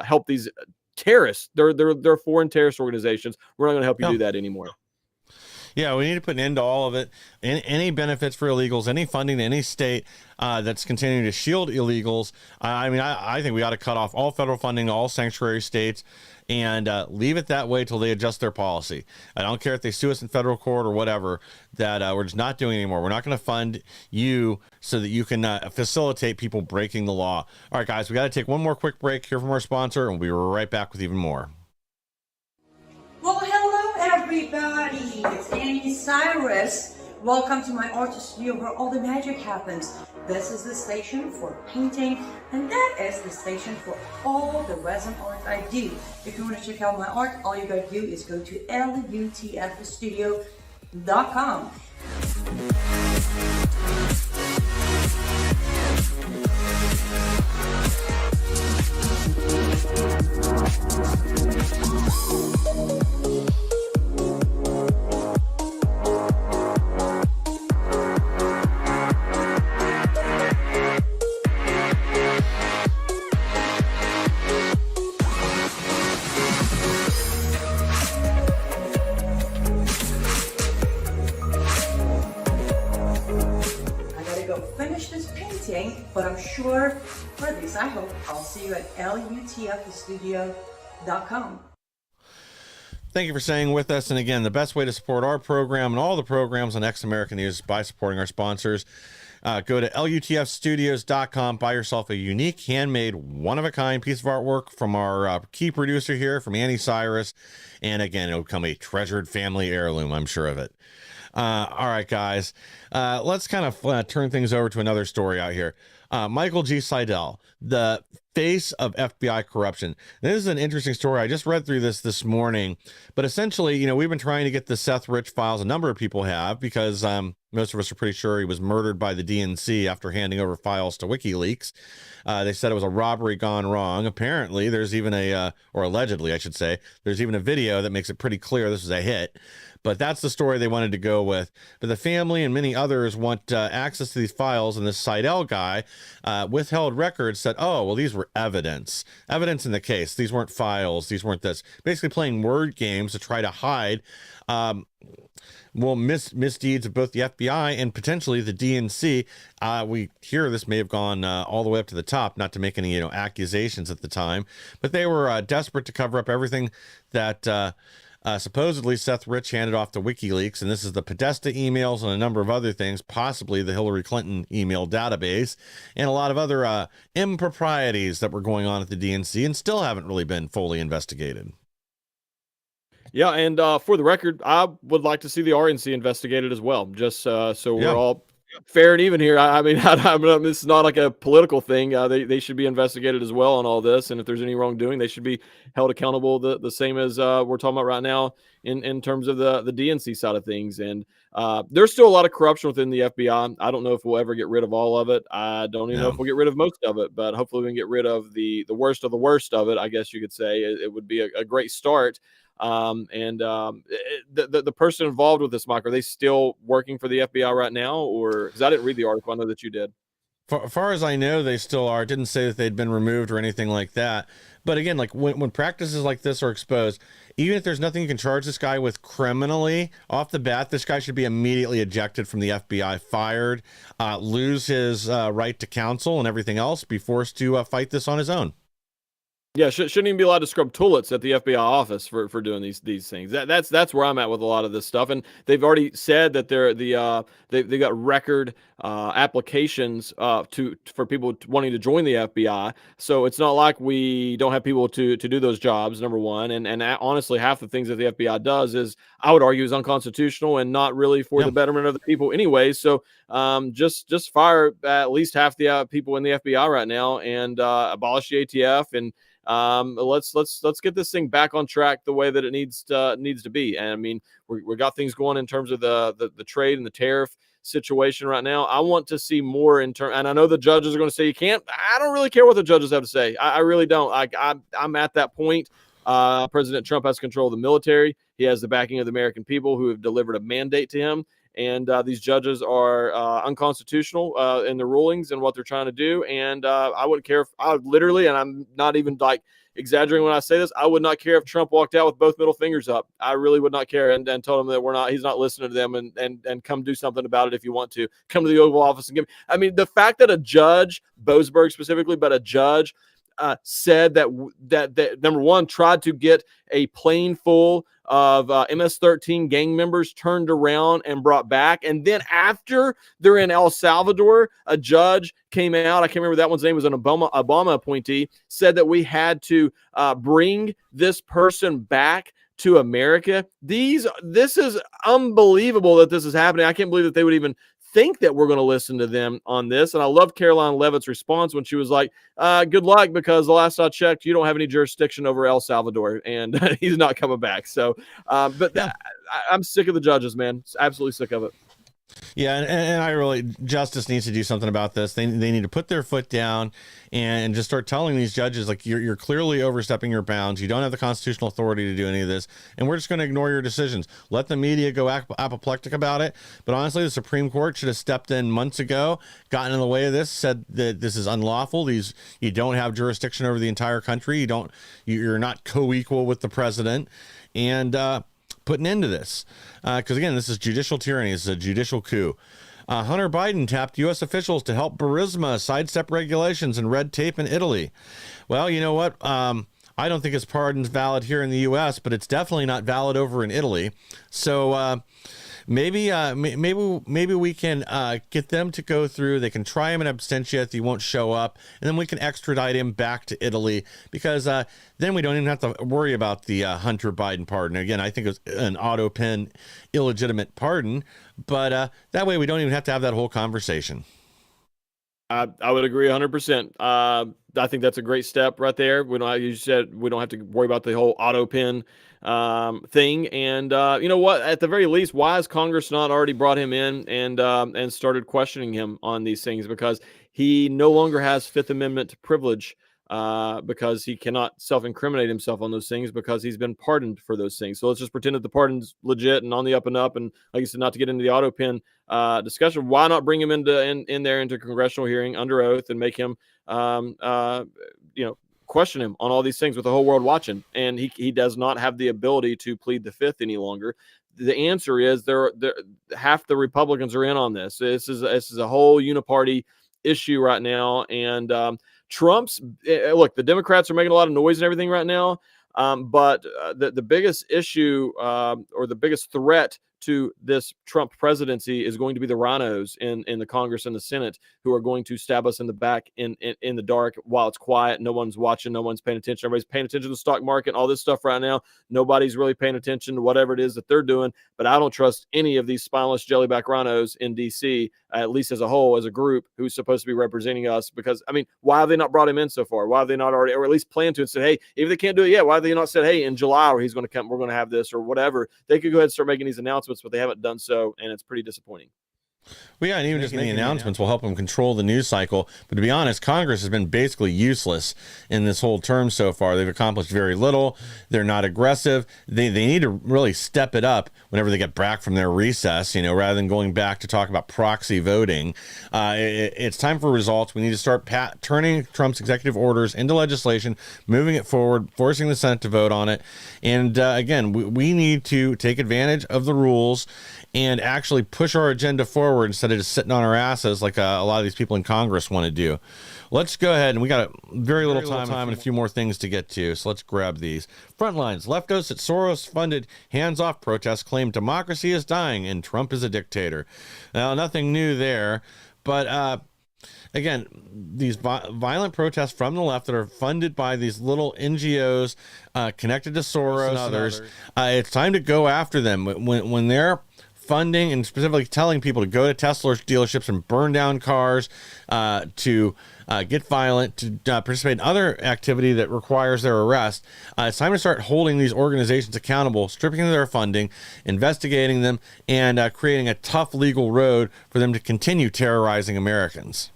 help these terrorists. They're foreign terrorist organizations. We're not going to help you do that anymore. Yeah, we need to put an end to all of it. Any benefits for illegals, any funding to any state that's continuing to shield illegals. I think we ought to cut off all federal funding to all sanctuary states and leave it that way till they adjust their policy. I don't care if they sue us in federal court or whatever, that we're just not doing anymore. We're not going to fund you so that you can facilitate people breaking the law. All right, guys, we got to take one more quick break here from our sponsor, and we'll be right back with even more. Well, hello everybody, it's Annie Cyrus. Welcome to my art studio where all the magic happens. This is the station for painting, and that is the station for all the resin art I do. If you want to check out my art, all you gotta do is go to lutfstudio.com. But I'm sure for this, I hope I'll see you at lutfstudio.com. Thank you for staying with us. And again, the best way to support our program and all the programs on X American News is by supporting our sponsors. Go to lutfstudios.com, buy yourself a unique, handmade, one-of-a-kind piece of artwork from our key producer here, from Annie Cyrus. And again, it'll become a treasured family heirloom, I'm sure of it. All right, guys, let's kind of turn things over to another story out here. Michael G. Seidel, the face of FBI corruption. This is an interesting story. I just read through this morning, but essentially, we've been trying to get the Seth Rich files. A number of people have, because most of us are pretty sure he was murdered by the DNC after handing over files to WikiLeaks. They said it was a robbery gone wrong. Apparently, there's even or allegedly, I should say, there's even a video that makes it pretty clear this was a hit. But that's the story they wanted to go with. But the family and many others want access to these files, and this Seidel guy withheld records, said, oh, well, these were evidence in the case. These weren't files. These weren't this. Basically playing word games to try to hide misdeeds of both the FBI and potentially the DNC. We hear this may have gone all the way up to the top, not to make any accusations at the time, but they were desperate to cover up everything that supposedly Seth Rich handed off to WikiLeaks, and this is the Podesta emails and a number of other things, possibly the Hillary Clinton email database, and a lot of other improprieties that were going on at the DNC and still haven't really been fully investigated. Yeah, and for the record, I would like to see the RNC investigated as well, just so we're all fair and even here. I mean, this is not like a political thing. They should be investigated as well on all this, and if there's any wrongdoing, they should be held accountable the same as we're talking about right now in terms of the DNC side of things. And there's still a lot of corruption within the FBI. I don't know if we'll ever get rid of all of it. I don't even know if we'll get rid of most of it, but hopefully we can get rid of the worst of the worst of it, I guess you could say. It would be a great start. The person involved with this, Mike, are they still working for the FBI right now? Or, because I didn't read the article, I know that you did. Far as I know, they still are. It didn't say that they'd been removed or anything like that. But again, like when practices like this are exposed, even if there's nothing you can charge this guy with criminally off the bat, this guy should be immediately ejected from the FBI, fired, lose his right to counsel and everything else, be forced to fight this on his own. Yeah, shouldn't even be allowed to scrub toilets at the FBI office for doing these things. That's where I'm at with a lot of this stuff. And they've already said that they've got record applications for people wanting to join the FBI. So it's not like we don't have people to do those jobs. Number one, and honestly, half the things that the FBI does is, I would argue, is unconstitutional and not really for the betterment of the people anyway. So just fire at least half the people in the FBI right now and abolish the ATF and. Let's get this thing back on track the way that it needs to be. And I mean, we got things going in terms of the trade and the tariff situation right now. I want to see more and I know the judges are going to say you can't. I don't really care what the judges have to say. I really don't. I'm at that point. President Trump has control of the military. He has the backing of the American people who have delivered a mandate to him. And these judges are unconstitutional in their rulings and what they're trying to do. And I wouldn't care if I would literally, and I'm not even like exaggerating when I say this, I would not care if Trump walked out with both middle fingers up. I really would not care and told him that he's not listening to them and come do something about it if you want to. Come to the Oval Office and give me. I mean, the fact that a judge, Boasberg specifically, but a judge said that number one, tried to get a plane full of MS-13 gang members turned around and brought back. And then after they're in El Salvador, a judge came out, I can't remember that one's name, was an Obama appointee, said that we had to bring this person back to America. This is unbelievable that this is happening. I can't believe that they would even think that we're going to listen to them on this. And I loved Caroline Leavitt's response when she was like, good luck, because the last I checked, you don't have any jurisdiction over El Salvador, and he's not coming back. So, I'm sick of the judges, man. Absolutely sick of it. Yeah, and I really, justice needs to do something about this. They need to put their foot down and just start telling these judges, like, you're clearly overstepping your bounds. You don't have the constitutional authority to do any of this, and we're just going to ignore your decisions. Let the media go apoplectic about it. But honestly, the Supreme Court should have stepped in months ago, gotten in the way of this, said that this is unlawful. You don't have jurisdiction over the entire country. You're not co-equal with the president, and put an end to this. Because again, this is judicial tyranny. This is a judicial coup. Hunter Biden tapped U.S. officials to help Burisma sidestep regulations and red tape in Italy. Well, you know what? I don't think his pardon's valid here in the U.S., but it's definitely not valid over in Italy. So maybe we can get them to go through. They can try him in absentia if he won't show up, and then we can extradite him back to Italy, because then we don't even have to worry about the Hunter Biden pardon. Again, I think it was an auto pen illegitimate pardon, but that way we don't even have to have that whole conversation. I would agree 100%. I think that's a great step right there. We don't, you said we don't have to worry about the whole auto pen thing. And you know what? At the very least, why has Congress not already brought him in and started questioning him on these things? Because he no longer has Fifth Amendment privilege. Because he cannot self-incriminate himself on those things because he's been pardoned for those things. So let's just pretend that the pardon's legit and on the up and up. And like I said, not to get into the auto pen discussion, why not bring him in there into congressional hearing under oath and make him, question him on all these things with the whole world watching? And he does not have the ability to plead the fifth any longer. The answer is there half the Republicans are in on this. This is a whole uniparty issue right now. And Trump's look, the Democrats are making a lot of noise and everything right now. But the biggest issue or the biggest threat to this Trump presidency is going to be the rhinos in the Congress and the Senate who are going to stab us in the back in the dark while it's quiet. No one's watching. No one's paying attention. Everybody's paying attention to the stock market and all this stuff right now. Nobody's really paying attention to whatever it is that they're doing. But I don't trust any of these spineless jellyback rhinos in D.C., at least as a whole, as a group who's supposed to be representing us. Because, I mean, why have they not brought him in so far? Why have they not already, or at least planned to and said, hey, if they can't do it yet, why have they not said, hey, in July he's going to come, we're going to have this or whatever? They could go ahead and start making these announcements, but they haven't done so, and it's pretty disappointing. Well, yeah, and even just making the announcements will help them control the news cycle. But to be honest, Congress has been basically useless in this whole term so far. They've accomplished very little. They're not aggressive. They need to really step it up whenever they get back from their recess, rather than going back to talk about proxy voting. It's time for results. We need to start turning Trump's executive orders into legislation, moving it forward, forcing the Senate to vote on it. And again, we need to take advantage of the rules and actually push our agenda forward instead of just sitting on our asses like a lot of these people in Congress want to do. Let's go ahead, and we got very little time and a few more things to get to, so let's grab these. Frontlines, leftos at Soros-funded hands-off protests claim democracy is dying and Trump is a dictator. Now, nothing new there, but again, these violent protests from the left that are funded by these little NGOs connected to Soros and others, it's time to go after them. When they're funding and specifically telling people to go to Tesla dealerships and burn down cars, to get violent, to participate in other activity that requires their arrest. It's time to start holding these organizations accountable, stripping their funding, investigating them, and creating a tough legal road for them to continue terrorizing Americans.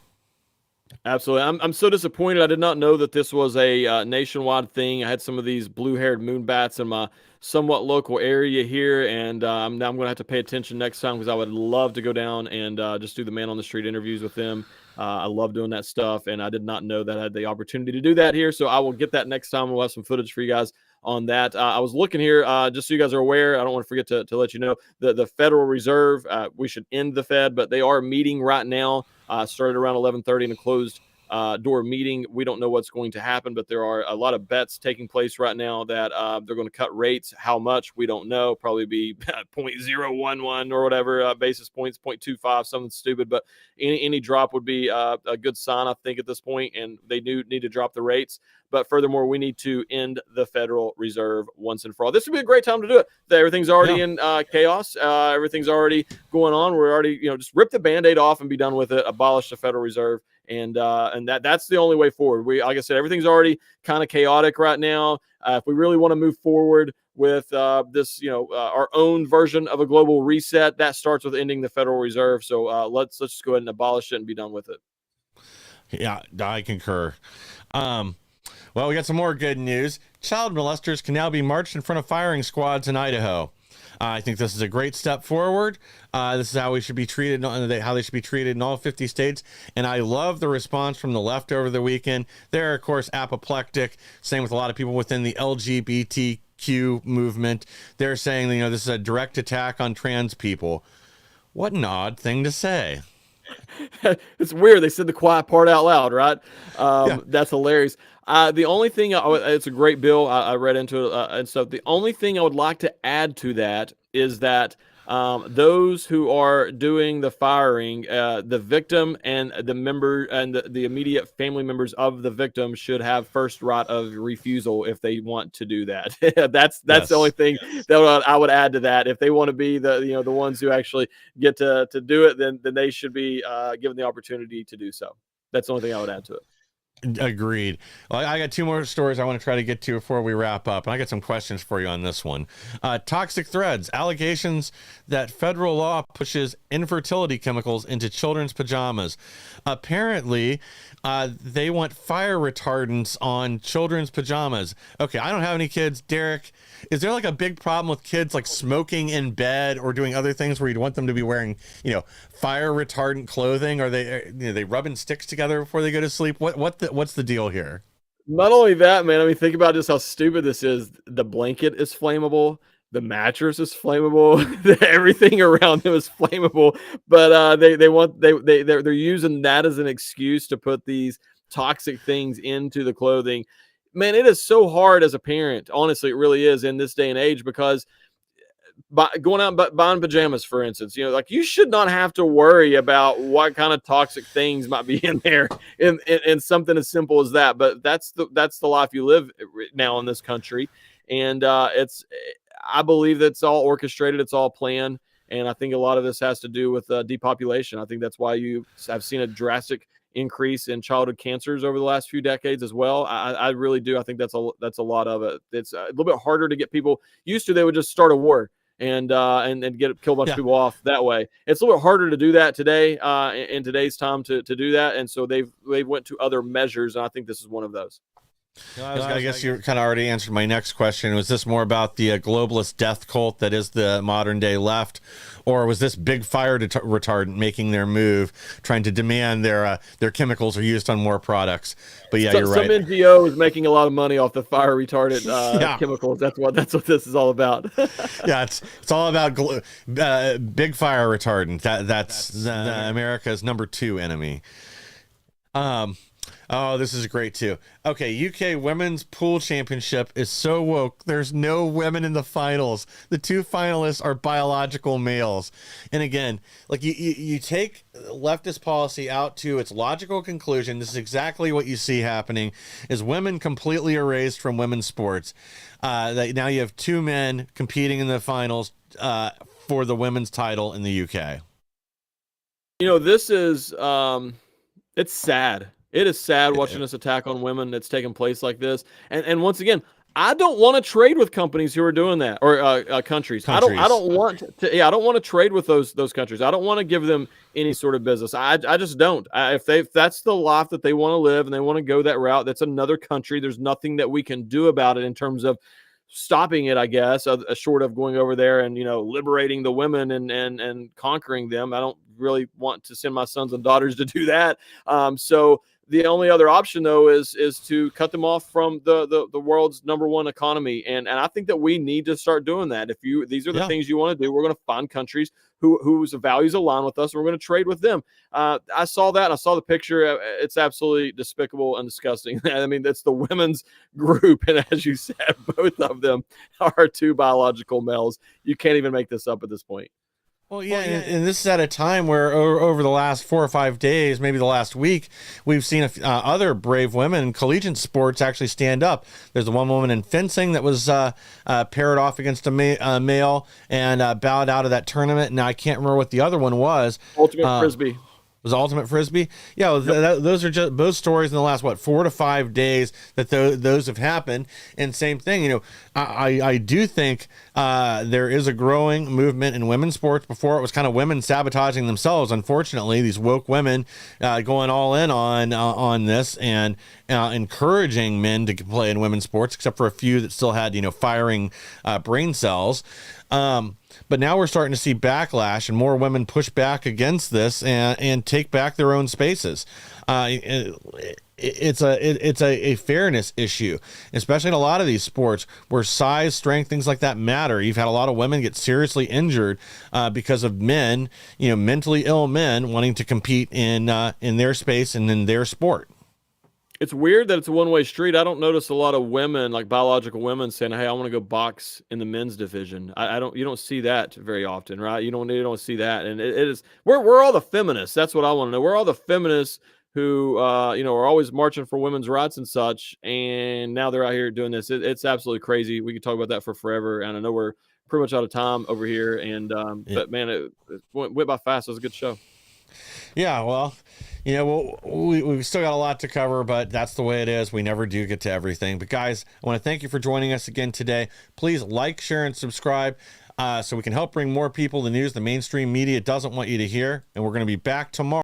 Absolutely. I'm so disappointed. I did not know that this was a nationwide thing. I had some of these blue-haired moonbats in my somewhat local area here, and now I'm going to have to pay attention next time because I would love to go down and just do the man on the street interviews with them. I love doing that stuff, and I did not know that I had the opportunity to do that here, so I will get that next time. We'll have some footage for you guys on that. I was looking here, just so you guys are aware, I don't want to forget to let you know, the Federal Reserve, we should end the Fed, but they are meeting right now, started around 11:30 in a closed door meeting. We don't know what's going to happen, but there are a lot of bets taking place right now that they're going to cut rates. How much, we don't know. Probably be 0.011 or whatever basis points, 0.25, something stupid. But any drop would be a good sign, I think, at this point, and they do need to drop the rates. But furthermore, we need to end the Federal Reserve once and for all. This would be a great time to do it. Everything's already in chaos. Everything's already going on. We're already, just rip the Band-Aid off and be done with it. Abolish the Federal Reserve. And that's the only way forward. Like I said, everything's already kind of chaotic right now. If we really want to move forward with this, our own version of a global reset, that starts with ending the Federal Reserve. So let's just go ahead and abolish it and be done with it. Yeah, I concur. Well, we got some more good news. Child molesters can now be marched in front of firing squads in Idaho. I think this is a great step forward. This is how we should be treated, how they should be treated in all 50 states. And I love the response from the left over the weekend. They're, of course, apoplectic. Same with a lot of people within the LGBTQ movement. They're saying, this is a direct attack on trans people. What an odd thing to say. It's weird. They said the quiet part out loud, right? That's hilarious. The only thing, it's a great bill. I read into it and stuff. The only thing I would like to add to that is that those who are doing the firing, the victim and the member and the immediate family members of the victim should have first right of refusal if they want to do that. That's the only thing that I would add to that. If they want to be the ones who actually get to do it, then they should be given the opportunity to do so. That's the only thing I would add to it. Agreed. Well, I got two more stories I want to try to get to before we wrap up. And I got some questions for you on this one. Toxic threads, allegations that federal law pushes infertility chemicals into children's pajamas. Apparently, they want fire retardants on children's pajamas. Okay, I don't have any kids. Derek, is there like a big problem with kids like smoking in bed or doing other things where you'd want them to be wearing, fire retardant clothing? Are they rubbing sticks together before they go to sleep? What's the deal here? Not only that, man. I mean, think about just how stupid this is. The blanket is flammable. The mattress is flammable. Everything around them is flammable. But they're using that as an excuse to put these toxic things into the clothing. Man, it is so hard as a parent. Honestly, it really is in this day and age, because going out and buying pajamas, for instance, like, you should not have to worry about what kind of toxic things might be in there in something as simple as that. But that's the life you live now in this country. And I believe that's all orchestrated. It's all planned. And I think a lot of this has to do with depopulation. I think that's why you have seen a drastic increase in childhood cancers over the last few decades as well. I really do. I think that's a lot of it. It's a little bit harder to get people used to. They would just start a war and kill a bunch of people off that way. It's a little bit harder to do that today, in today's time, to do that. And so they went to other measures, and I think this is one of those. I guess you kind of already answered my next question. Was this more about the globalist death cult that is the modern day left, or was this big fire retardant making their move, trying to demand their chemicals are used on more products? But yeah, you're right. Some NGO is making a lot of money off the fire retardant chemicals. That's what this is all about. Yeah, it's all about big fire retardant. That's America's number 2 enemy. Oh, this is great too. Okay, UK Women's Pool Championship is so woke. There's no women in the finals. The 2 finalists are biological males. And again, like you take leftist policy out to its logical conclusion. This is exactly what you see happening: is women completely erased from women's sports. Now you have 2 men competing in the finals for the women's title in the UK. This is it's sad. It is sad watching this attack on women that's taking place like this. And once again, I don't want to trade with companies who are doing that, or countries. I don't want to trade with those countries. I don't want to give them any sort of business. I just don't. If that's the life that they want to live and they want to go that route, that's another country. There's nothing that we can do about it in terms of stopping it, I guess, short of going over there and liberating the women and conquering them. I don't really want to send my sons and daughters to do that. So the only other option, though, is to cut them off from the world's number 1 economy, and I think that we need to start doing that. If these are the things you want to do, we're going to find countries whose values align with us, and we're going to trade with them. I saw that. I saw the picture. It's absolutely despicable and disgusting. I mean, that's the women's group, and as you said, both of them are 2 biological males. You can't even make this up at this point. Well, yeah, and this is at a time where over the last 4 or 5 days, maybe the last week, we've seen other brave women in collegiate sports actually stand up. There's the one woman in fencing that was paired off against a male and bowed out of that tournament. Now, I can't remember what the other one was. Ultimate Frisbee. Was Ultimate Frisbee? Yeah, well, those are just both stories in the last 4 to 5 days that those have happened. And same thing, I do think there is a growing movement in women's sports. Before, it was kind of women sabotaging themselves. Unfortunately, these woke women going all in on this and encouraging men to play in women's sports, except for a few that still had firing brain cells. But now we're starting to see backlash and more women push back against this and take back their own spaces. It's a fairness issue, especially in a lot of these sports where size, strength, things like that matter. You've had a lot of women get seriously injured because of men, mentally ill men wanting to compete in their space and in their sport. It's weird that it's a one-way street. I don't notice a lot of women, like biological women, saying, "Hey, I want to go box in the men's division." You don't see that very often, right? You don't see that, and it is. We're all the feminists. That's what I want to know. We're all the feminists who, are always marching for women's rights and such, and now they're out here doing this. It's absolutely crazy. We could talk about that for forever, and I know we're pretty much out of time over here. And but man, it went by fast. It was a good show. Yeah, well, we've still got a lot to cover, but that's the way it is. We never do get to everything. But guys, I want to thank you for joining us again today. Please like, share, and subscribe so we can help bring more people the news the mainstream media doesn't want you to hear. And we're going to be back tomorrow.